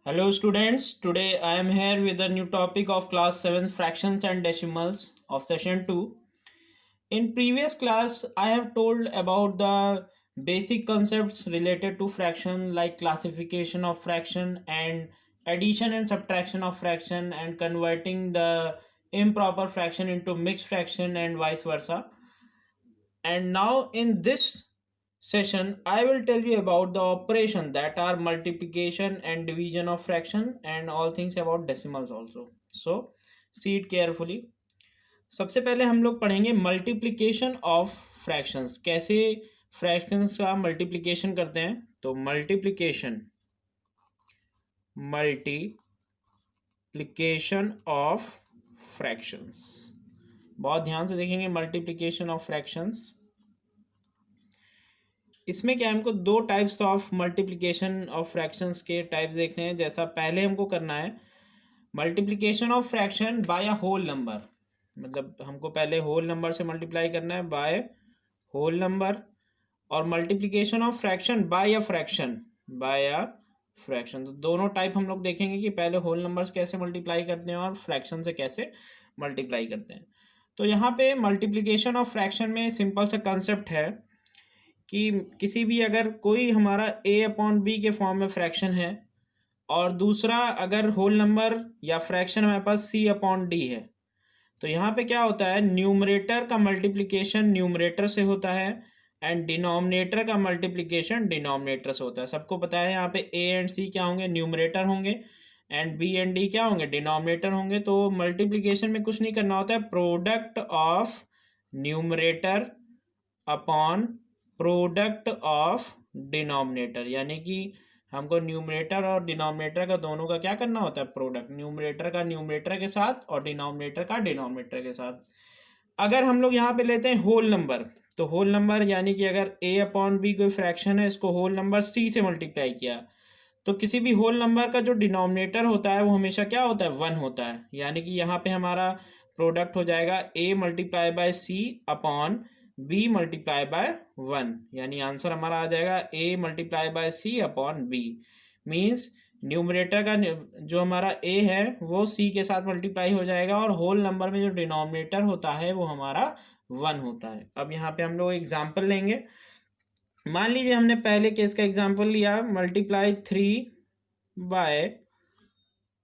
Hello students, today I am here with a new topic of class 7 fractions and decimals of session 2. In previous class I have told about the basic concepts related to fraction like classification of fraction and addition and subtraction of fraction and converting the improper fraction into mixed fraction and vice versa. And now in this session, I will tell you about the operation that are multiplication and division of fraction and all things about decimals also. So see it carefully. सबसे पहले हम लोग पढ़ेंगे multiplication of fractions, कैसे fractions का multiplication करते हैं. तो मल्टीप्लिकेशन ऑफ फ्रैक्शंस, बहुत ध्यान से देखेंगे. मल्टीप्लिकेशन ऑफ फ्रैक्शंस, इसमें क्या है, हमको दो types of multiplication of fractions के टाइप्स देखने हैं. जैसा पहले हमको करना है multiplication of fraction by a whole number, मतलब हमको पहले होल नंबर से मल्टीप्लाई करना है बाय होल नंबर. और multiplication of fraction by a fraction, तो दोनों टाइप हम लोग देखेंगे कि पहले होल नंबर्स कैसे मल्टीप्लाई करते हैं और फ्रैक्शन से कैसे मल्टीप्लाई करते हैं. तो यहाँ पे मल्टीप्लिकेशन ऑफ फ्रैक्शन में सिंपल सा कंसेप्ट है कि किसी भी अगर कोई हमारा a अपॉन बी के फॉर्म में फ्रैक्शन है और दूसरा अगर होल नंबर या फ्रैक्शन हमारे पास c अपॉन डी है, तो यहाँ पे क्या होता है, न्यूमरेटर का मल्टीप्लिकेशन न्यूमरेटर से होता है एंड डिनोमिनेटर का मल्टीप्लिकेशन डिनोमिनेटर से होता है. सबको पता है यहाँ पे a एंड c क्या होंगे, न्यूमरेटर होंगे, एंड b एंड d क्या होंगे, डिनोमिनेटर होंगे. तो मल्टीप्लिकेशन में कुछ नहीं करना होता है, product of numerator upon product of denominator, यानी कि हमको न्यूमरेटर और डिनोमिनेटर का दोनों का क्या करना होता है, प्रोडक्ट. न्यूमरेटर का न्यूमरेटर के साथ और डिनोमिनेटर का डिनोमिनेटर के साथ. अगर हम लोग यहाँ पे लेते हैं होल नंबर, तो होल नंबर यानी कि अगर a अपॉन बी कोई फ्रैक्शन है, इसको होल नंबर c से मल्टीप्लाई किया, तो किसी भी होल नंबर का जो डिनोमिनेटर होता है वो हमेशा क्या होता है, 1 होता है. यानी कि यहाँ पे हमारा प्रोडक्ट हो जाएगा a multiply by c upon b multiply by 1, यानी आंसर हमारा आ जाएगा a multiply by c upon b. Means numerator का जो हमारा a है वो c के साथ मल्टीप्लाई हो जाएगा और होल नंबर में जो डिनोमिनेटर होता है वो हमारा 1 होता है. अब यहाँ पे हम लोग एग्जाम्पल लेंगे. मान लीजिए हमने पहले केस का एग्जाम्पल लिया, मल्टीप्लाई 3 बाय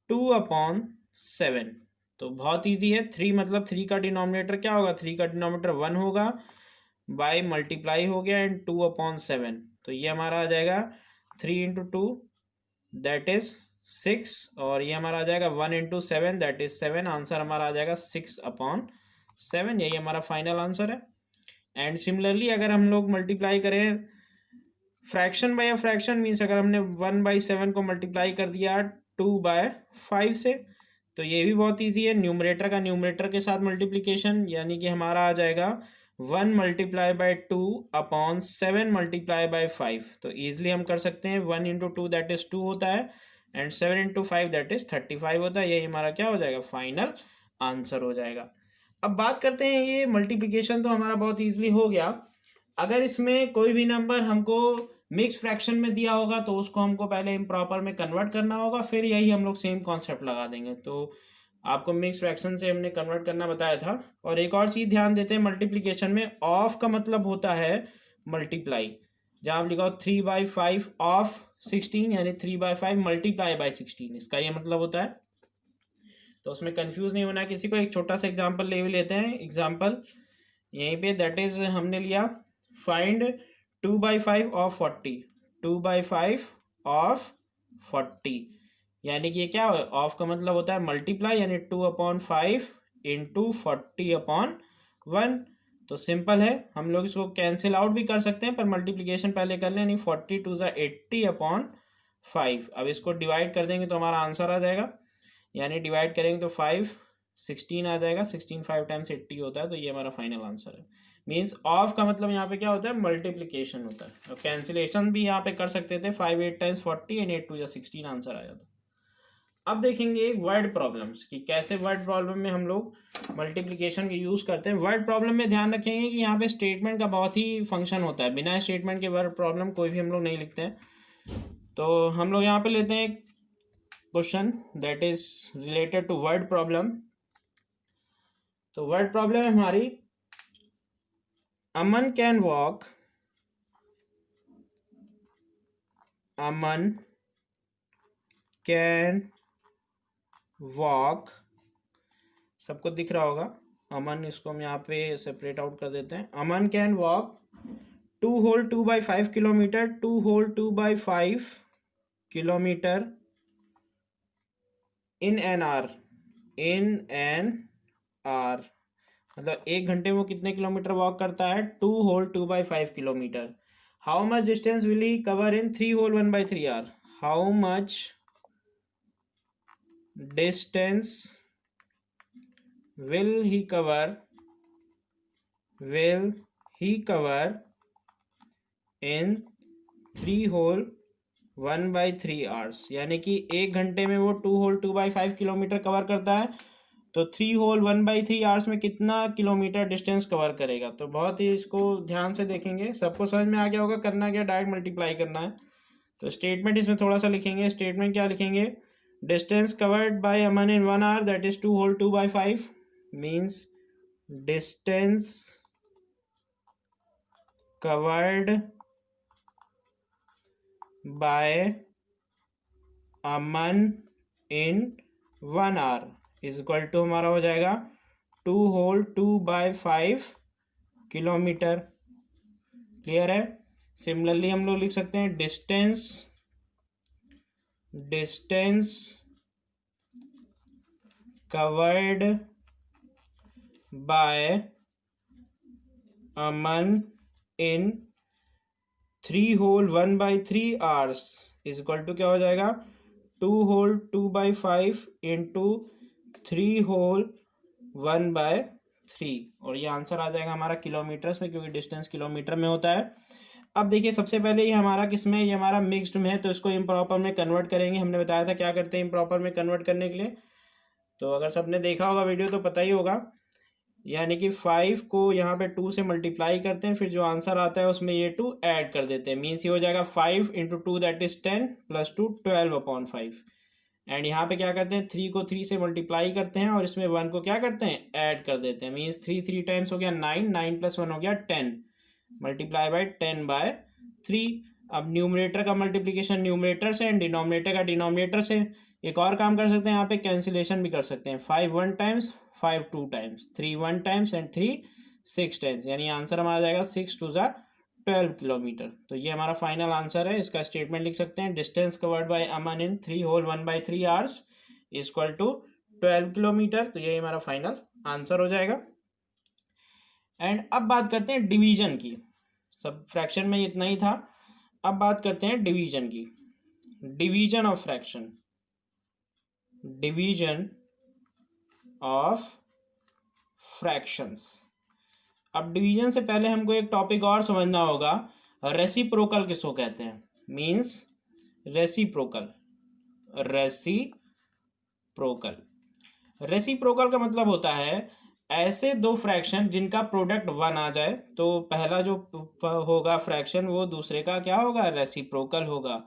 2 अपॉन 7. तो बहुत इजी है. 3 मतलब 3 का डिनोमिनेटर क्या होगा, 3 का डिनोमिनेटर 1 होगा, बाय मल्टीप्लाई हो गया एंड 2 अपॉन 7. तो ये हमारा आ जाएगा 3 इंटू 2 दैट इज 6, और ये हमारा आ जाएगा 1 इंटू 7 दैट इज 7. आंसर हमारा आ जाएगा 6 अपॉन 7. यही हमारा फाइनल आंसर है. एंड सिमिलरली अगर हम लोग मल्टीप्लाई करें फ्रैक्शन बाय फ्रैक्शन, मीन्स अगर हमने 1/7 को मल्टीप्लाई कर दिया 2/5 से, तो ये भी बहुत इजी है. न्यूमरेटर का न्यूमरेटर के साथ मल्टीप्लिकेशन, यानी कि हमारा आ जाएगा 1 multiply by 2 upon 7 multiply by 5. तो ईजिली हम कर सकते हैं. 1 इंटू 2 दैट इज 2 होता है एंड 7 इंटू 5 दैट इज 35 होता है. यही हमारा क्या हो जाएगा, फाइनल आंसर हो जाएगा. अब बात करते हैं, ये मल्टीप्लिकेशन तो हमारा बहुत ईजिली हो गया. अगर इसमें कोई भी नंबर हमको मिक्स फ्रैक्शन में दिया होगा तो उसको हमको पहले इम्प्रॉपर में कन्वर्ट करना होगा, फिर यही हम लोग सेम कॉन्सेप्ट लगा देंगे. तो आपको मिक्स फ्रैक्शन से हमने कन्वर्ट करना बताया था. और एक और चीज़ ध्यान देते हैं, मल्टीप्लिकेशन में ऑफ का मतलब होता है मल्टीप्लाई. जहाँ आप लिखा 3/5 ऑफ 16, यानी 3/5 मल्टीप्लाई बाय 16, इसका ये मतलब होता है. तो उसमें कंफ्यूज नहीं होना किसी को. एक छोटा सा एग्जाम्पल ले लेते हैं. एग्जाम्पल यहीं पे दैट इज हमने लिया, फाइंड 2/5 ऑफ 40. 2/5 ऑफ 40, यानी कि ये क्या है, ऑफ का मतलब होता है मल्टीप्लाई, यानी 2/5 इंटू 40/1. तो सिंपल है, हम लोग इसको कैंसिल आउट भी कर सकते हैं, पर मल्टीप्लिकेशन पहले कर लें. यानी 40 × 80/5. अब इसको डिवाइड कर देंगे तो हमारा आंसर आ जाएगा, यानी डिवाइड करेंगे तो 5 16 आ जाएगा. 16 5 टाइम्स 80 होता है. तो ये हमारा फाइनल आंसर है. मीन्स ऑफ का मतलब यहाँ पे क्या होता है, मल्टीप्लिकेशन होता है. और कैंसिलेशन भी यहाँ पे कर सकते थे, 5 8 टाइम्स 40 एंड 8 2 16 आंसर आ जाता. अब देखेंगे वर्ड प्रॉब्लम्स कि कैसे वर्ड प्रॉब्लम में हम लोग मल्टीप्लिकेशन के यूज़ करते हैं. वर्ड प्रॉब्लम में ध्यान रखेंगे कि यहाँ पे स्टेटमेंट का बहुत ही फंक्शन होता है. बिना स्टेटमेंट के वर्ड प्रॉब्लम कोई भी हम लोग नहीं लिखते हैं. तो हम लोग यहाँ पे लेते हैं question that is related to word problem. तो वर्ड प्रॉब्लम है हमारी, Aman can walk, Aman can walk, सबको दिख रहा होगा अमन, इसको हम यहाँ पे सेपरेट आउट कर देते हैं। Aman can walk 2 kilometre, 2 kilometre in an hour, in an hour, मतलब 1 घंटे में वो कितने किलोमीटर वॉक करता है, 2 kilometre. How much distance will he cover in 3 hour, how much distance will he cover in 3 hours, यानी कि 1 घंटे में वो 2 किलोमीटर कवर करता है, तो 3 hours में कितना किलोमीटर डिस्टेंस कवर करेगा। तो बहुत ही इसको ध्यान से देखेंगे, सबको समझ में आ गया होगा करना क्या, डायरेक्ट मल्टीप्लाई करना है। तो स्टेटमेंट इसमें थोड़ा सा लिखेंगे, स्टेटमेंट क्या लिखेंगे, distance covered by Aman in 1 hour that is 2 means distance covered by Aman in 1 hour is equal to हमारा हो जाएगा 2 किलोमीटर। क्लियर है। सिमिलरली हम लोग लिख सकते हैं distance covered by Aman in 3 hours is equal to क्या हो जाएगा, 2 इंटू 3 और ये आंसर आ जाएगा हमारा किलोमीटर्स में, क्योंकि डिस्टेंस किलोमीटर में होता है। अब देखिए सबसे पहले ये हमारा किसमें, ये हमारा मिक्स्ड में है, तो इसको इम्प्रॉपर में कन्वर्ट करेंगे। हमने बताया था क्या करते हैं इम्प्रॉपर में कन्वर्ट करने के लिए, तो अगर सबने देखा होगा वीडियो तो पता ही होगा। यानी कि 5 को यहाँ पे 2 से मल्टीप्लाई करते हैं, फिर जो आंसर आता है उसमें ये 2 ऐड कर देते हैं। मीन्स ये हो जाएगा 5 into 2 that is 10 plus 2 12/5। And यहाँ पे क्या करते हैं, 3 को 3 से मल्टीप्लाई करते हैं और इसमें 1 को क्या करते हैं, ऐड कर देते हैं। मीन्स 3 टाइम्स हो गया 9, 9 प्लस 1 हो गया 10, मल्टीप्लाई बाय 10/3। अब न्यूमरेटर का मल्टीप्लीकेशन न्यूमरेटर से एंड डिनोमिनेटर का डिनोमिनेटर से। एक और काम कर सकते हैं यहाँ पे, कैंसिलेशन भी कर सकते हैं। 5 1 times, 5 2 times, 3 1 times and 3 6 times, यानी आंसर हमारा जाएगा 6 2 12 किलोमीटर। तो ये हमारा फाइनल आंसर है। इसका स्टेटमेंट लिख सकते हैं, distance covered by Aman in 3 hours is equal to 12 kilometre. तो ये हमारा फाइनल आंसर हो जाएगा। एंड अब बात करते हैं डिवीजन की। सब फ्रैक्शन में इतना ही था, अब बात करते हैं डिवीजन की। Division of fraction, division of fractions. अब डिवीजन से पहले हमको एक टॉपिक और समझना होगा, रेसिप्रोकल किसको कहते हैं। मींस रेसिप्रोकल, रेसिप्रोकल का मतलब होता है ऐसे दो फ्रैक्शन जिनका प्रोडक्ट 1 आ जाए, तो पहला जो होगा फ्रैक्शन वो दूसरे का क्या होगा, रेसिप्रोकल होगा।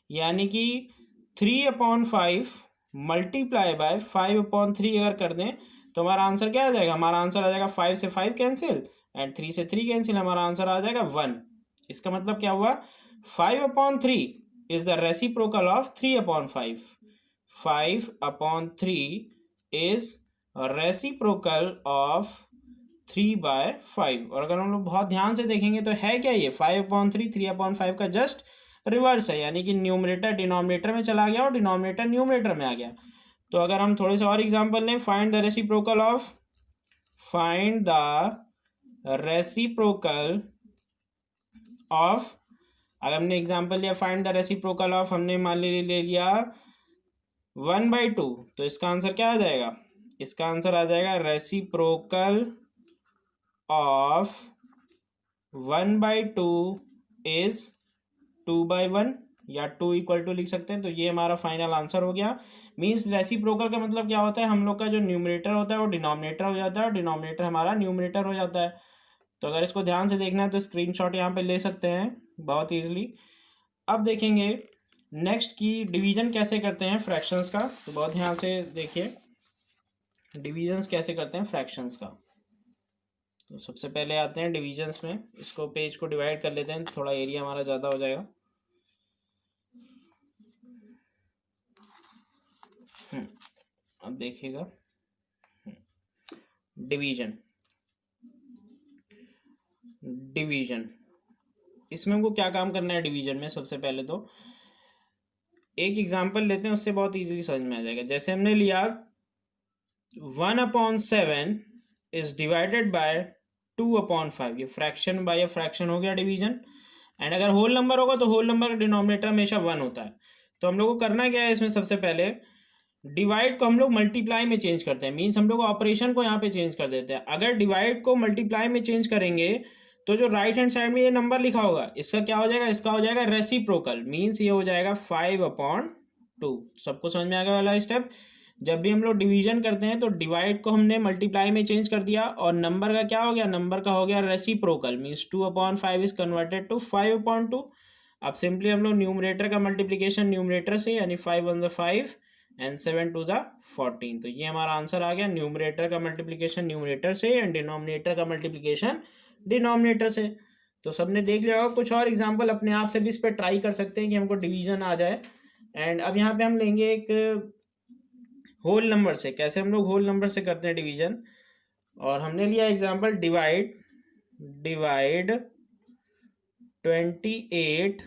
यानी कि 3/5 मल्टीप्लाई बाय 5/3 अगर कर दें तो हमारा आंसर क्या आ जाएगा, हमारा आंसर आ जाएगा 5 से 5 कैंसिल एंड 3 से 3 कैंसिल, हमारा आंसर आ जाएगा 1। इसका मतलब क्या हुआ, 5/3 is the reciprocal of 3/5। 5/3 is reciprocal of 3/5। और अगर हम लोग बहुत ध्यान से देखेंगे तो है क्या, ये 5/3 3/5 का जस्ट रिवर्स है, यानी कि न्यूमरेटर डिनोमिनेटर में चला गया और डिनोमिनेटर न्यूमरेटर में आ गया। तो अगर हम थोड़े से और एग्जांपल लें, फाइंड द रेसिप्रोकल ऑफ, अगर हमने एग्जांपल लिया फाइंड द रेसिप्रोकल ऑफ, हमने मान ले लिया 1/2, तो इसका आंसर क्या आ जाएगा, इसका आंसर आ जाएगा रेसिप्रोकल ऑफ 1/2 इज 2/1 या 2 इक्वल टू लिख सकते हैं। तो ये हमारा फाइनल आंसर हो गया। मीन्स रेसिप्रोकल का मतलब क्या होता है, हम लोग का जो न्यूमरेटर होता है वो डिनोमिनेटर हो जाता है और डिनोमिनेटर हमारा न्यूमरेटर हो जाता है। तो अगर इसको ध्यान से देखना है तो स्क्रीनशॉट यहाँ पे ले सकते हैं बहुत ईजिली। अब देखेंगे नेक्स्ट की डिवीजन कैसे करते हैं फ्रैक्शंस का, तो बहुत ध्यान से देखिए डिवीजन्स कैसे करते हैं फ्रैक्शंस का। तो सबसे पहले आते हैं डिवीजन्स में, इसको पेज को डिवाइड कर लेते हैं, थोड़ा एरिया हमारा ज़्यादा हो जाएगा। अब देखिएगा डिवीजन, डिवीजन इसमें हमको क्या काम करना है डिवीजन में। सबसे पहले तो एक एग्जांपल लेते हैं, उससे बहुत इजीली समझ में आ जाएगा। जैसे हमने लिया 1/7 इज डिवाइडेड बाय 2/5, ये फ्रैक्शन बाय फ्रैक्शन हो गया डिवीजन। एंड अगर होल नंबर होगा तो होल नंबर का डिनोमिनेटर हमेशा 1 होता है। तो हम लोग को करना क्या है इसमें, सबसे पहले डिवाइड को हम लोग मल्टीप्लाई में चेंज करते हैं, मीन्स हम लोग ऑपरेशन को यहाँ पे चेंज कर देते हैं। अगर डिवाइड को मल्टीप्लाई में चेंज करेंगे तो जो राइट हैंड साइड में ये नंबर लिखा होगा इसका क्या हो जाएगा, इसका हो जाएगा रेसिप्रोकल, मीन्स ये हो जाएगा 5/2। सबको समझ में आ गया वाला स्टेप। जब भी हम लोग डिवीजन करते हैं तो डिवाइड को हमने मल्टीप्लाई में चेंज कर दिया और नंबर का क्या हो गया, नंबर का हो गया reciprocal, means 2/5 is converted to 5/2। अब सिंपली हम लोग न्यूमरेटर का मल्टीप्लीकेशन न्यूमरेटर से, यानी 5 1 5 एंड 7 2 14। तो ये हमारा आंसर आ गया, न्यूमरेटर का मल्टीप्लीकेशन न्यूमरेटर से एंड डिनोमिनेटर का मल्टीप्लीकेशन डिनोमिनेटर से। तो सबने देख लिया होगा। कुछ और एग्जांपल अपने आप से भी इस पर ट्राई कर सकते हैं कि हमको डिवीजन आ जाए। एंड अब यहाँ पे हम लेंगे एक होल नंबर से। कैसे हम लोग होल नंबर से करते हैं डिवीजन, और हमने लिया एग्जांपल डिवाइड 28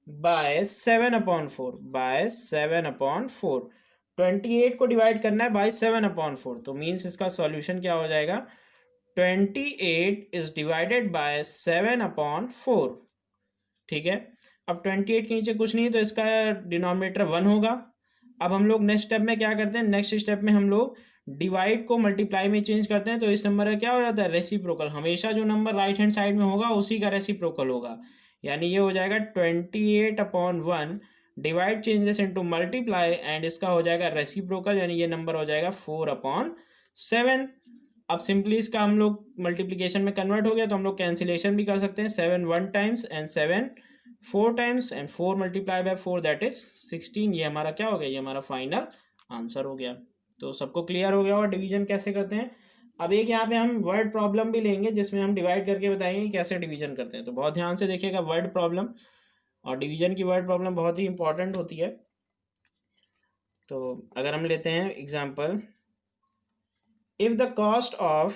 बाय 7/4, बाय 7/4। 28 को डिवाइड करना है बाय 7/4, तो मीन्स इसका सॉल्यूशन क्या हो जाएगा, 28 इज डिवाइडेड बाय 7/4। ठीक है, अब 28 के नीचे कुछ नहीं है तो इसका डिनोमिनेटर 1 होगा। अब हम लोग नेक्स्ट स्टेप में क्या करते हैं, नेक्स्ट स्टेप में हम लोग डिवाइड को मल्टीप्लाई में चेंज करते हैं। तो इस नंबर का क्या हो जाता है, रेसिप्रोकल। हमेशा जो नंबर राइट हैंड साइड में होगा उसी का रेसिप्रोकल होगा, यानी ये हो जाएगा 28/1 divide changes into multiply and इसका हो जाएगा रेसिप्रोकल, यानी ये नंबर हो जाएगा 4/7। अब सिंपली इसका हम लोग मल्टीप्लिकेशन में कन्वर्ट हो गया तो हम लोग कैंसिलेशन भी कर सकते हैं। 7 1 times and 7 4 times and 4 multiply by 4 that is 16। ये हमारा क्या हो गया, ये हमारा फाइनल आंसर हो गया। तो सबको क्लियर हो गया और डिवीजन कैसे करते हैं। अब एक यहाँ पे हम वर्ड प्रॉब्लम भी लेंगे जिसमें हम डिवाइड करके बताएंगे कि कैसे डिवीजन करते हैं। तो बहुत ध्यान से देखिएगा वर्ड प्रॉब्लम, और डिवीजन की वर्ड प्रॉब्लम बहुत ही इंपॉर्टेंट होती है। तो अगर हम लेते हैं example, if the cost of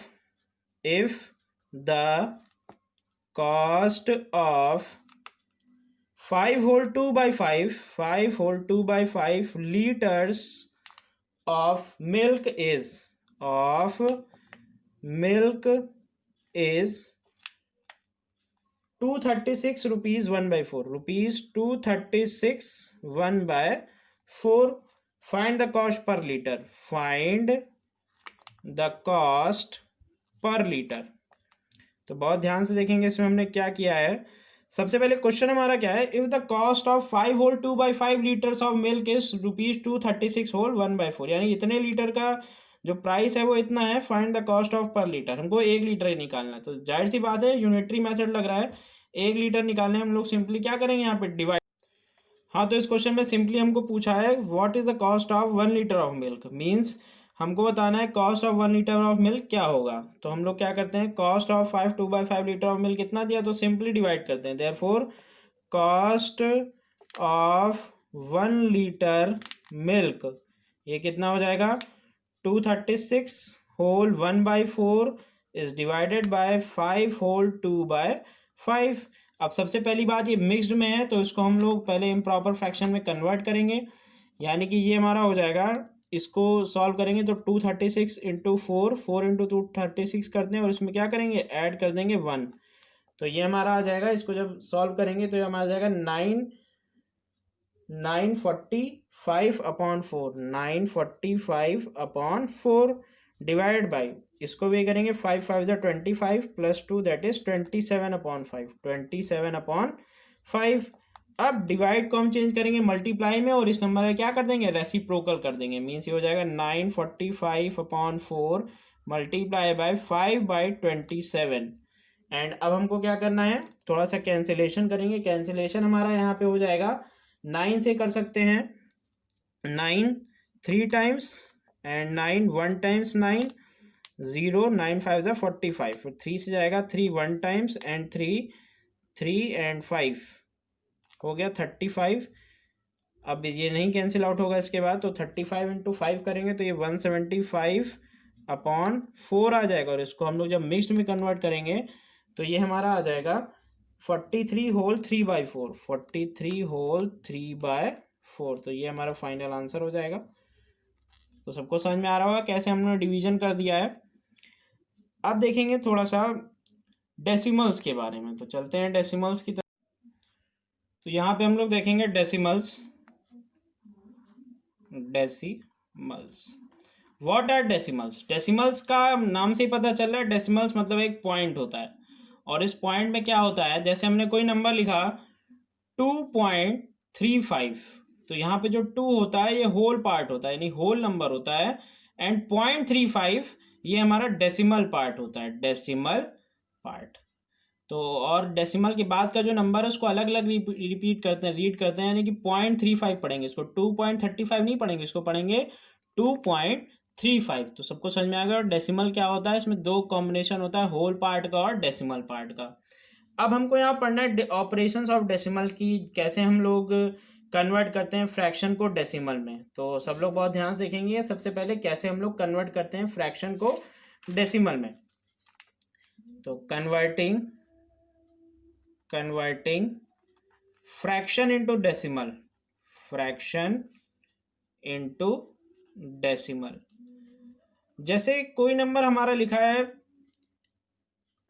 5 whole 2 by 5 liters of milk is 236 rupees 1/4, rupees 236 1/4, find the cost per liter, find the cost per litre. तो बहुत ध्यान से देखेंगे इसमें हमने क्या किया है। सबसे पहले क्वेश्चन हमारा क्या है, if the cost of 5 whole 2 by 5 litres of milk is rupees 236 whole 1/4, यानी इतने लीटर का जो प्राइस है वो इतना है। फाइंड द कॉस्ट ऑफ पर लीटर, हमको 1 लीटर ही निकालना है। तो जाहिर सी बात है यूनिटरी मेथड लग रहा है, 1 लीटर निकालने हम लोग सिंपली क्या करेंगे यहाँ पे डिवाइड। हाँ, तो इस क्वेश्चन में सिंपली हमको पूछा है what is the cost of 1 litre of milk, means हमको बताना है cost of 1 litre of milk क्या होगा। तो हम लोग क्या करते हैं, cost of 5 2 by 5 litre of milk कितना दिया, तो सिंपली डिवाइड करते हैं। Therefore cost of 1 litre milk ये कितना हो जाएगा, 236 whole 1/4 is divided by 5 whole 2 by 5। अब सबसे पहली बात ये मिक्स्ड में है तो इसको हम लोग पहले इम्प्रॉपर फ्रैक्शन में कन्वर्ट करेंगे, यानी कि ये हमारा हो जाएगा, इसको सॉल्व करेंगे तो 236 इंटू 4 इंटू 236 करते हैं और इसमें क्या करेंगे, ऐड कर देंगे 1। तो ये हमारा आ जाएगा, इसको जब सॉल्व करेंगे तो ये हमारा आ जाएगा 945/4, 945/4 डिवाइड बाई, इसको भी करेंगे 5 5 25 प्लस 2 दैट इज 27/5, 27/5। अब डिवाइड को हम चेंज करेंगे मल्टीप्लाई में और इस नंबर का क्या कर देंगे, रेसिप्रोकल कर देंगे। मीन्स ये हो जाएगा 945/4 मल्टीप्लाई बाय 5/27। एंड अब हमको क्या करना है, थोड़ा सा कैंसिलेशन करेंगे। कैंसिलेशन हमारा यहाँ पे हो जाएगा 9 से कर सकते हैं 9 3 टाइम्स एंड 9 1 टाइम्स 9 0 9 5 ज़ा 45, फिर 3 से जाएगा 3 1 टाइम्स एंड 3 एंड 5 हो गया 35। अब ये नहीं कैंसिल आउट होगा इसके बाद, तो 35 इंटू 5 करेंगे तो ये 175 अपॉन 4 आ जाएगा, और इसको हम लोग जब मिक्स्ड में कन्वर्ट करेंगे तो ये हमारा आ जाएगा 43 होल 3/4, 43 होल 3/4। तो ये हमारा फाइनल आंसर हो जाएगा। तो सबको समझ में आ रहा होगा कैसे हमने डिवीजन कर दिया है। अब देखेंगे थोड़ा सा डेसिमल्स के बारे में, तो चलते हैं डेसिमल्स की तरफ। तो यहाँ पे हम लोग देखेंगे decimals. What are decimals? Decimals का नाम से ही पता चल रहा है, डेसिमल्स मतलब एक पॉइंट होता है, और इस पॉइंट में क्या होता है, जैसे हमने कोई नंबर लिखा 2.35, तो यहाँ पे जो 2 होता है ये होल पार्ट होता है, यानी होल नंबर होता है, एंड 0.35 ये हमारा डेसिमल पार्ट होता है, डेसिमल पार्ट। तो और डेसिमल के बाद का जो नंबर है उसको अलग अलग रिपीट करते हैं, रीड करते हैं, यानी कि 0.35 पढ़ेंगे, इसको 2.35 नहीं पढ़ेंगे, इसको पढ़ेंगे 2.35। तो सबको समझ में आ गया। और डेसिमल क्या होता है, इसमें दो कॉम्बिनेशन होता है, होल पार्ट का और डेसिमल पार्ट का। अब हमको यहाँ पढ़ना है ऑपरेशंस ऑफ डेसिमल की, कैसे हम लोग कन्वर्ट करते हैं फ्रैक्शन को डेसिमल में। तो सब लोग बहुत ध्यान से देखेंगे सबसे पहले कैसे हम लोग कन्वर्ट करते हैं फ्रैक्शन को डेसिमल में। तो converting fraction into decimal, fraction into decimal. जैसे कोई नंबर हमारा लिखा है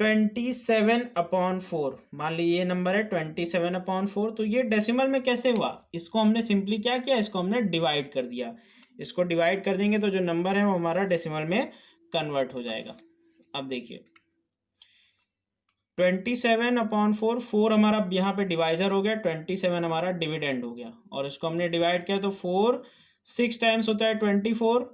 27/4, मान लीजिए ये नंबर है 27/4, तो ये डेसिमल में कैसे हुआ, इसको हमने सिंपली क्या किया, इसको हमने डिवाइड कर दिया। इसको डिवाइड कर देंगे तो जो नंबर है वो हमारा डेसिमल में कन्वर्ट हो जाएगा। अब देखिए 27/4, 4 हमारा यहाँ पे डिवाइजर हो गया, 27 हमारा डिविडेंड हो गया, और इसको हमने डिवाइड किया तो 4 6 टाइम्स होता है 24,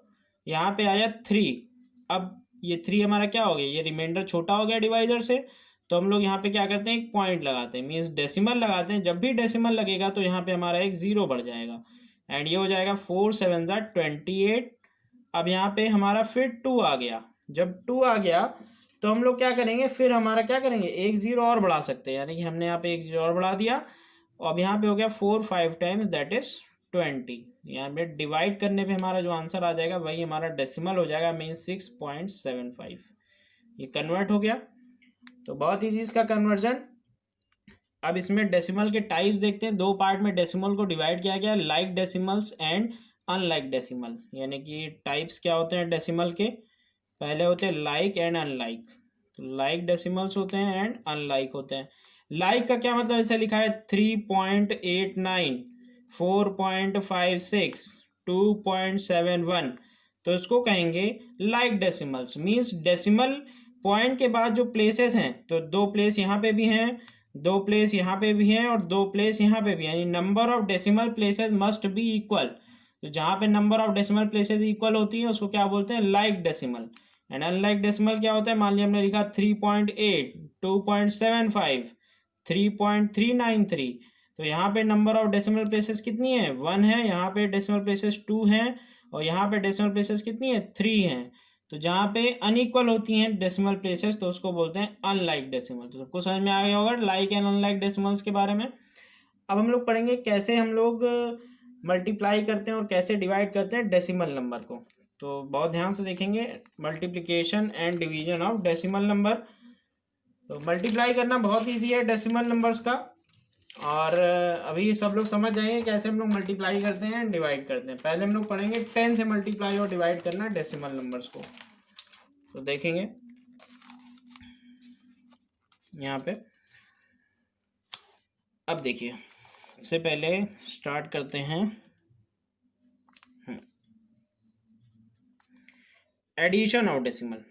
यहाँ पे आया 3। अब ये 3 हमारा क्या हो गया, ये रिमाइंडर छोटा हो गया डिवाइजर से, तो हम लोग यहाँ पे क्या करते हैं, एक पॉइंट लगाते हैं, मीन्स डेसिमल लगाते हैं। जब भी डेसिमल लगेगा तो यहाँ पे हमारा एक 0 बढ़ जाएगा, एंड ये हो जाएगा 4 7 ज़ा 28। अब यहाँ पे हमारा फिर 2 आ गया, जब 2 आ गया तो हम लोग क्या करेंगे, फिर हमारा क्या करेंगे, एक 0 और बढ़ा सकते हैं, यानी कि हमने यहाँ पे एक 0 और बढ़ा दिया। और अब यहाँ पे हो गया 4 5 टाइम्स दैट इज 20। यहाँ पे डिवाइड करने पे हमारा जो आंसर आ जाएगा वही हमारा डेसिमल हो जाएगा, मीन 6.75। ये कन्वर्ट हो गया। तो बहुत ईजी इसका कन्वर्जन। अब इसमें डेसिमल के टाइप्स देखते हैं। दो पार्ट में डेसिमल को डिवाइड किया गया, like decimals and unlike decimal, यानी कि टाइप्स क्या होते हैं डेसिमल के, पहले होते हैं लाइक एंड अनलाइक। तो लाइक डेसिमल्स होते हैं एंड अनलाइक होते हैं। लाइक का क्या मतलब, ऐसे लिखा है 3.89, 4.56, 2.71, तो इसको कहेंगे like decimals. Means decimal point के बाद जो प्लेसेस हैं, तो 2 प्लेस यहाँ पे भी हैं, 2 प्लेस यहाँ पे भी हैं, और 2 प्लेस यहाँ पे भी, यानी number of decimal places must be equal. तो जहाँ पे number of decimal places equal होती हैं उसको क्या बोलते हैं, like decimal. And unlike decimal क्या होता है, मान लिया हमने लिखा 3.8, 2.75, 3.393, तो यहाँ पे नंबर ऑफ डेसिमल प्लेसेस कितनी है, 1 है, यहाँ पे डेसिमल प्लेसेस 2 हैं, और यहाँ पे डेसिमल प्लेसेस कितनी है, 3 हैं। तो जहाँ पे अनइक्वल होती हैं डेसिमल प्लेसेस तो उसको बोलते हैं अनलाइक डेसिमल। तो सबको समझ में आ गया होगा लाइक एंड अनलाइक डेसिमल्स के बारे में। अब हम लोग पढ़ेंगे कैसे हम लोग मल्टीप्लाई करते हैं और कैसे डिवाइड करते हैं डेसिमल नंबर को। तो बहुत ध्यान से देखेंगे multiplication and division of decimal number. तो मल्टीप्लाई करना बहुत इजी है डेसिमल नंबर्स का, और अभी सब लोग समझ जाएंगे कैसे हम लोग मल्टीप्लाई करते हैं एंड डिवाइड करते हैं। पहले हम लोग पढ़ेंगे 10 से मल्टीप्लाई और डिवाइड करना डेसिमल नंबर्स को। तो देखेंगे यहाँ पे, अब देखिए सबसे पहले स्टार्ट करते हैं एडिशन ऑफ डेसिमल।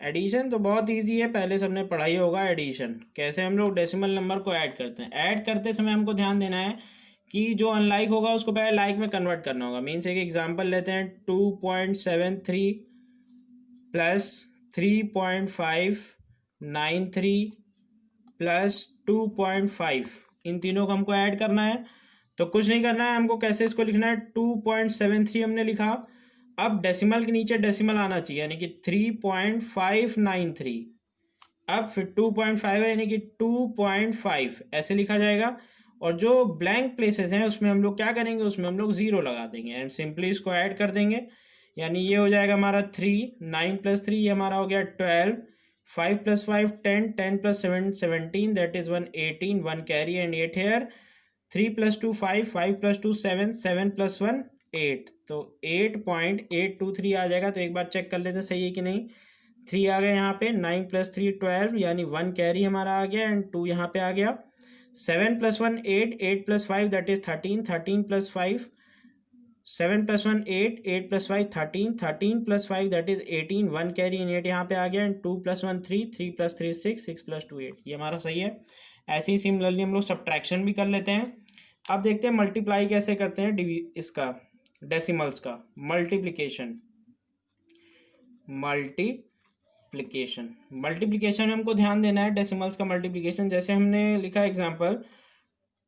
एडिशन तो बहुत इजी है, पहले सबने पढ़ा ही होगा एडिशन, कैसे हम लोग डेसिमल नंबर को ऐड करते हैं। ऐड करते समय हमको ध्यान देना है कि जो अनलाइक होगा उसको पहले लाइक में कन्वर्ट करना होगा। मीन्स एक एग्जांपल लेते हैं, 2.73 प्लस 3.593 प्लस 2.5, इन तीनों को हमको ऐड करना है। तो कुछ नहीं करना है हमको, कैसे इसको लिखना है, 2.73 हमने लिखा। अब डेसिमल के नीचे डेसिमल आना चाहिए, यानी कि 3.593। अब फिर 2.5 है, यानी कि 2.5 ऐसे लिखा जाएगा। और जो ब्लैंक प्लेसेस हैं उसमें हम लोग क्या करेंगे, उसमें हम लोग 0 लगा देंगे एंड सिंपली इसको ऐड कर देंगे। यानी ये हो जाएगा हमारा 3, 9 + 3 ये हमारा हो गया 12, 5 + 5 10, 10 + 7 17, that is 118, 1 carry and 8 here. 3 + 2 5, 5 + 2 7, 7 + 1 8, तो 8.823 आ जाएगा। तो एक बार चेक कर लेते हैं सही है कि नहीं। 3 आ गया यहाँ पे, 9 + 3 12, यानी 1 कैरी हमारा आ गया एंड 2 यहाँ पे आ गया। 7 + 1 8, 8 + 5 that is 13, 13 + 5 7 + 1 8, 8 + 5 13, 13 + 5 that is 18, 1 carry in 8 यहाँ पे आ गया एंड 2 + 1 3, 3 + 3 6, 6 + 2 8, ये हमारा सही है। ऐसे ही सिमिलरली हम लोग सब्ट्रैक्शन भी कर लेते हैं। अब देखते हैं मल्टीप्लाई कैसे करते हैं इसका डेसिमल्स का। मल्टीप्लिकेशन मल्टीप्लिकेशन में हमको ध्यान देना है डेसिमल्स का मल्टीप्लिकेशन। जैसे हमने लिखा एग्जांपल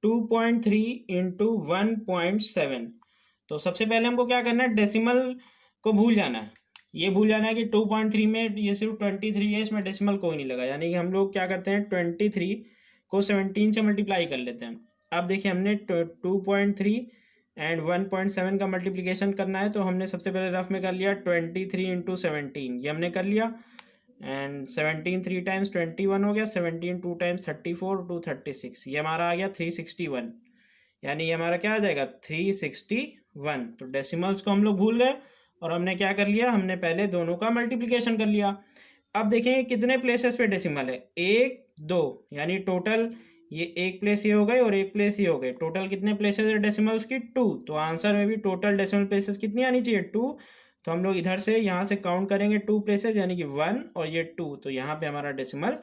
2.3 × 1.7, तो सबसे पहले हमको क्या करना है, डेसिमल को भूल जाना है। ये भूल जाना है कि 2.3 में ये सिर्फ 23 है, इसमें डेसिमल कोई नहीं लगा। यानी कि हम लोग क्या करते हैं, 23 को 17 से मल्टीप्लाई कर लेते हैं। अब देखिए हमने 2.3 एंड 1.7 का मल्टीप्लिकेशन करना है, तो हमने सबसे पहले रफ में कर लिया 23 × 17, ये हमने कर लिया। एंड 17 3 टाइम्स 21 हो गया, 17 2 टाइम्स 34, 2 36, ये हमारा आ गया 361। यानी ये हमारा क्या आ जाएगा, 361। तो डेसिमल्स को हम लोग भूल गए और हमने क्या कर लिया, हमने पहले दोनों का मल्टीप्लिकेशन कर लिया। अब देखेंगे कितने प्लेसेस पे डेसिमल है, 1 2, यानी टोटल ये एक प्लेस ये हो गए और एक प्लेस ये हो गए। टोटल कितने प्लेसेस है डेसिमल्स की, 2। तो आंसर में भी टोटल डेसिमल प्लेसेस कितनी आनी चाहिए, 2। तो हम लोग इधर से यहाँ से काउंट करेंगे 2 प्लेसेस, यानी कि 1 और ये 2, तो यहाँ पे हमारा डेसिमल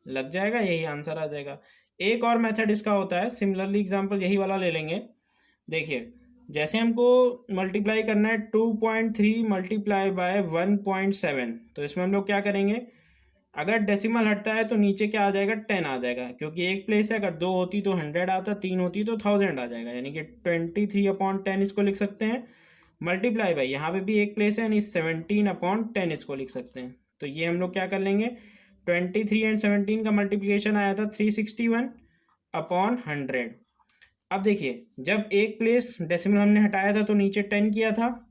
लग जाएगा, यही आंसर आ जाएगा। एक और मेथड इसका होता है, सिमिलरली एग्जांपल यही वाला ले लेंगे। देखिए जैसे हमको मल्टीप्लाई करना है 2.3 मल्टीप्लाई बाय 1.7, तो इसमें हम लोग क्या करेंगे, अगर डेसिमल हटता है तो नीचे क्या आ जाएगा, 10 आ जाएगा, क्योंकि एक प्लेस है, अगर 2 होती तो 100 आता, 3 होती तो 1000 आ जाएगा, यानी कि 23/10 इसको लिख सकते हैं। मल्टीप्लाई बाई यहाँ पे भी एक प्लेस है, यानी 17/10 इसको लिख सकते हैं। तो ये हम लोग क्या कर लेंगे, 23 एंड 17 का मल्टीप्लिकेशन आया था 361/100। अब देखिए जब एक प्लेस डेसिमल हमने हटाया था तो नीचे 10 किया था,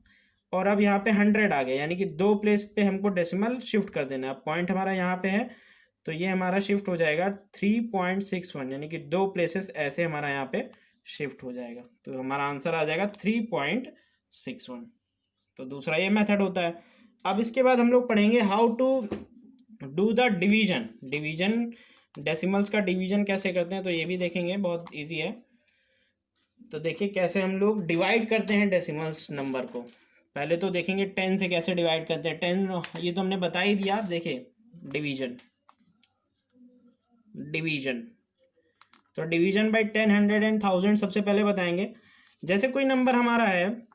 और अब यहाँ पे 100 आ गया, यानी कि 2 प्लेस पे हमको डेसिमल शिफ्ट कर देना है। पॉइंट हमारा यहाँ पे है, तो ये हमारा शिफ्ट हो जाएगा 3.61, यानी कि 2 प्लेसेस ऐसे हमारा यहाँ पे शिफ्ट हो जाएगा। तो हमारा आंसर आ जाएगा 3.61। तो दूसरा ये मेथड होता है। अब इसके बाद हम लोग पढ़ेंगे how to do the division decimals का डिवीजन कैसे करते हैं, तो ये भी देखेंगे, बहुत ईजी है। तो देखिए कैसे हम लोग डिवाइड करते हैं डेसिमल्स नंबर को। पहले तो देखेंगे 10 से कैसे डिवाइड करते हैं। 10 ये तो हमने बता ही दिया। देखिए डिवीजन तो डिवीजन बाय 10, 100 एंड 1000 सबसे पहले बताएंगे। जैसे कोई नंबर हमारा है,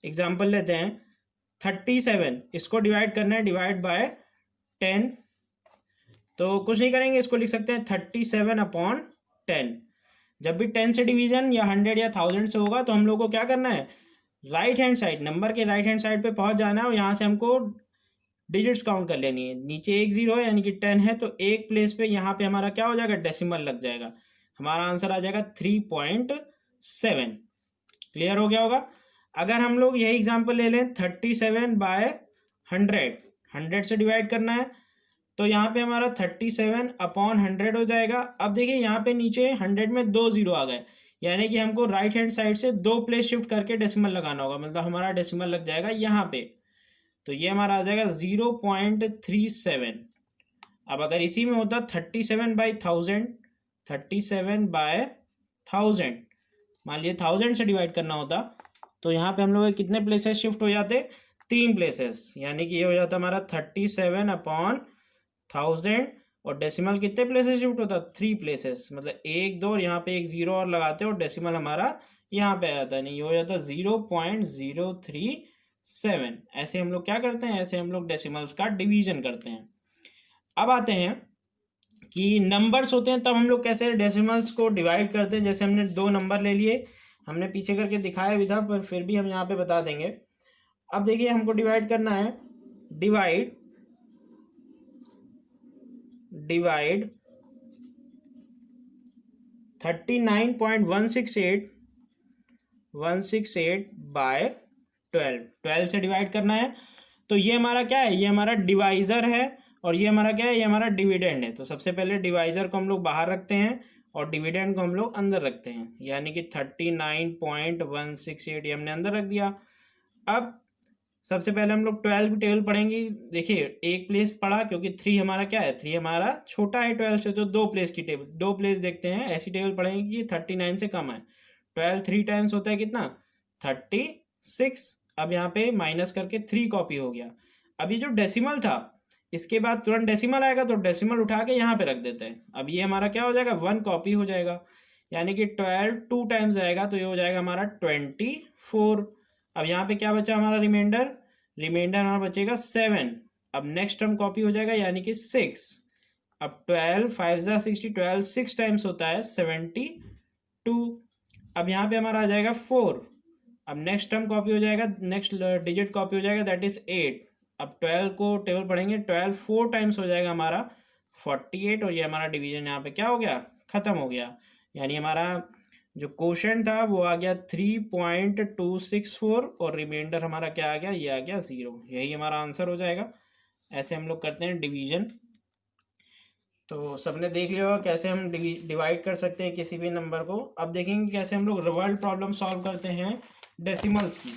एग्जांपल लेते हैं 37, इसको डिवाइड करना है, डिवाइड बाय 10, तो कुछ नहीं करेंगे, इसको लिख सकते हैं 37/10। जब भी 10 से डिवीजन या 100 या 1000 से होगा तो हम लोग को क्या करना है, राइट हैंड साइड, नंबर के राइट हैंड साइड पे पहुंच जाना है और यहाँ से हमको डिजिट्स काउंट कर लेनी है। नीचे एक 0 है, यानी कि 10 है, तो एक प्लेस पे यहाँ पे हमारा क्या हो जाएगा, डेसिमल लग जाएगा। हमारा आंसर आ जाएगा 3.7। क्लियर हो गया होगा। अगर हम लोग यही एग्जाम्पल ले लें 37/100, 100 से डिवाइड करना है, तो यहाँ पे हमारा 37/100 हो जाएगा। अब देखिए यहाँ पे नीचे 100 में 2 0 आ गए, यानी कि हमको राइट हैंड साइड से 2 प्लेस शिफ्ट करके डेसिमल लगाना होगा, मतलब हमारा डेसिमल लग जाएगा यहाँ पे। तो ये हमारा आ जाएगा 0.37। अब अगर इसी में होता 37/1000, 37/1000, मान लीजिए 1000 से डिवाइड करना होता, तो यहाँ पे हम लोग कितने प्लेसेस शिफ्ट हो जाते, 3 प्लेसेस, यानी कि ये हो जाता हमारा 37/1000, और डेसिमल कितने प्लेसेस शिफ्ट होता, 3 प्लेसेस, मतलब 1 2 और यहाँ पे एक 0 और लगाते और डेसिमल हमारा यहाँ पे आ जाता है, नहीं हो जाता 0.037। ऐसे हम लोग क्या करते हैं, ऐसे हम लोग डेसिमल्स का डिवीजन करते हैं। अब आते हैं कि नंबर्स होते हैं तब हम लोग कैसे डेसिमल्स को डिवाइड करते हैं। जैसे हमने 2 नंबर ले लिए, हमने पीछे करके दिखाया भी था पर फिर भी हम यहाँ पे बता देंगे। अब देखिए हमको डिवाइड करना है, डिवाइड 39.168 बाय 12 से डिवाइड करना है। तो ये हमारा क्या है, ये हमारा डिवाइज़र है और ये हमारा क्या है, ये हमारा डिविडेंड है। तो सबसे पहले डिवाइज़र को हम लोग बाहर रखते हैं और डिविडेंड को हम लोग अंदर रखते हैं, यानी कि 39.168 ये हमने अंदर रख दिया। अब सबसे पहले हम लोग 12 की टेबल पढ़ेंगे। देखिए एक प्लेस पढ़ा क्योंकि 3 हमारा क्या है, 3 हमारा छोटा है 12 से, तो 2 प्लेस की टेबल, 2 प्लेस देखते हैं, ऐसी टेबल पढ़ेंगे कि 39 से कम है। 12 3 टाइम्स होता है कितना, 36। अब यहाँ पे माइनस करके 3 कॉपी हो गया। अब ये जो डेसिमल था इसके बाद तुरंत डेसिमल आएगा तो डेसिमल उठा के यहाँ पे रख देते हैं। अब ये हमारा क्या हो जाएगा, 1 कॉपी हो जाएगा, यानी कि 12 2 टाइम्स आएगा तो ये हो जाएगा हमारा 24। अब यहाँ पे क्या बचा हमारा रिमाइंडर, रिमाइंडर हमारा बचेगा 7। अब नेक्स्ट टर्म कॉपी हो जाएगा यानी कि 6। अब 12 5 जा 60, 12 6 टाइम्स होता है 72। अब यहाँ पे हमारा आ जाएगा 4। अब नेक्स्ट टर्म कॉपी हो जाएगा, नेक्स्ट डिजिट कॉपी हो जाएगा, दैट इज 8। अब 12 को टेबल पढ़ेंगे, 12 4 टाइम्स हो जाएगा हमारा 48 और ये हमारा डिवीजन यहाँ पे क्या हो गया, खत्म हो गया। यानी हमारा जो क्वोशंट था वो आ गया 3.264 और रिमाइंडर हमारा क्या आ गया, ये आ गया 0। यही हमारा आंसर हो जाएगा। ऐसे हम लोग करते हैं डिवीजन। तो सबने देख लिया होगा कैसे हम डिवाइड कर सकते हैं किसी भी नंबर को। अब देखेंगे कैसे हम लोग वर्ड प्रॉब्लम सॉल्व करते हैं डेसिमल्स की।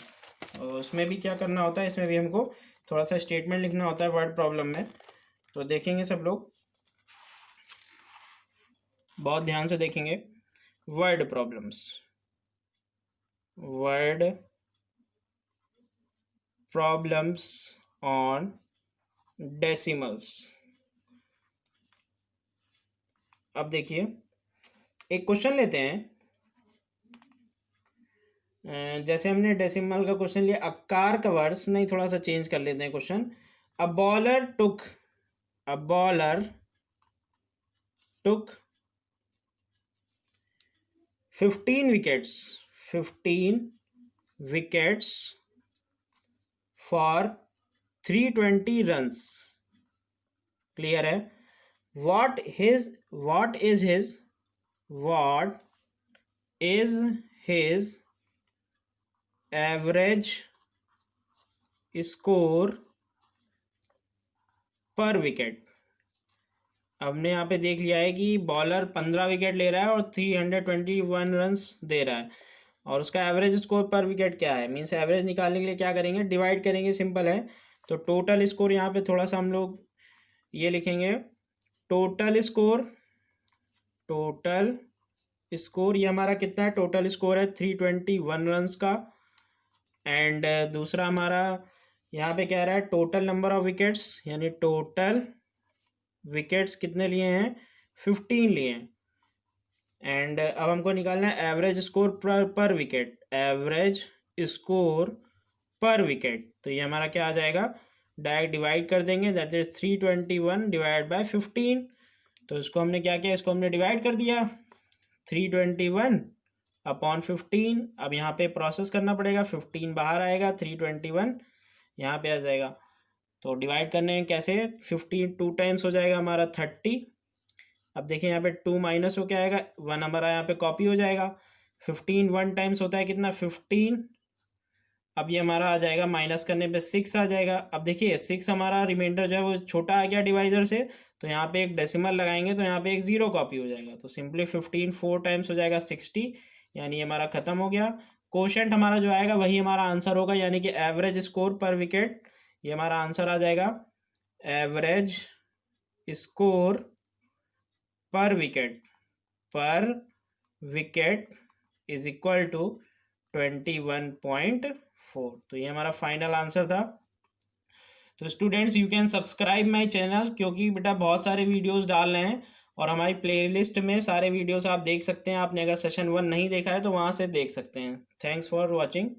और उसमें भी क्या करना होता है, इसमें भी हमको थोड़ा सा स्टेटमेंट लिखना होता है वर्ड प्रॉब्लम में। तो देखेंगे सब लोग, बहुत ध्यान से देखेंगे। Word problems, word problems on decimals. अब देखिए एक क्वेश्चन लेते हैं। जैसे हमने डेसिमल का क्वेश्चन लिया, अकार का वर्स नहीं, थोड़ा सा चेंज कर लेते हैं question. A bowler took 15 wickets for 320 runs. Clear है। what is his average score पर विकेट। हमने यहाँ पे देख लिया है कि बॉलर 15 विकेट ले रहा है और 321 रन्स दे रहा है और उसका एवरेज स्कोर पर विकेट क्या है। मीन्स एवरेज निकालने के लिए क्या करेंगे, डिवाइड करेंगे, सिंपल है। तो टोटल स्कोर यहाँ पे थोड़ा सा हम लोग ये लिखेंगे, टोटल स्कोर ये हमारा कितना है, टोटल स्कोर है 321 रन्स का। एंड दूसरा हमारा यहाँ पे कह रहा है टोटल नंबर ऑफ विकेट्स, यानी टोटल विकेट्स कितने लिए हैं, 15 लिए हैं। एंड अब हमको निकालना है एवरेज स्कोर पर विकेट, एवरेज स्कोर पर विकेट। तो ये हमारा क्या आ जाएगा, डायरेक्ट डिवाइड कर देंगे, दैट इज 321 डिवाइड बाय 15। तो इसको हमने क्या किया, इसको हमने डिवाइड कर दिया, 321 अपॉन 15। अब यहाँ पे प्रोसेस करना पड़ेगा, 15 बाहर आएगा, 321 यहाँ पे आ जाएगा। तो डिवाइड करने में कैसे, 15 2 टाइम्स हो जाएगा हमारा 30। अब देखिए यहाँ पे 2 माइनस हो क्या आएगा, 1 हमारा यहाँ पे कॉपी हो जाएगा। 15 1 टाइम्स होता है कितना, 15। अब ये हमारा आ जाएगा, माइनस करने पे 6 आ जाएगा। अब देखिए 6 हमारा रिमाइंडर जो है वो छोटा आ गया डिवाइजर से, तो यहाँ पे एक डेसिमल लगाएंगे तो यहाँ पे एक 0 कॉपी हो जाएगा। तो सिंपली 15 4 टाइम्स हो जाएगा 60, यानी ये हमारा खत्म हो गया। क्वोशंट हमारा जो आएगा वही हमारा आंसर होगा, यानी कि एवरेज स्कोर पर विकेट, ये हमारा आंसर आ जाएगा। एवरेज स्कोर पर विकेट इज इक्वल टू 21.4। तो ये हमारा फाइनल आंसर था। तो students you can subscribe my channel, क्योंकि बेटा बहुत सारे वीडियोस डाल रहे हैं और हमारी प्लेलिस्ट में सारे वीडियोस आप देख सकते हैं। आपने अगर सेशन 1 नहीं देखा है तो वहाँ से देख सकते हैं। Thanks for watching.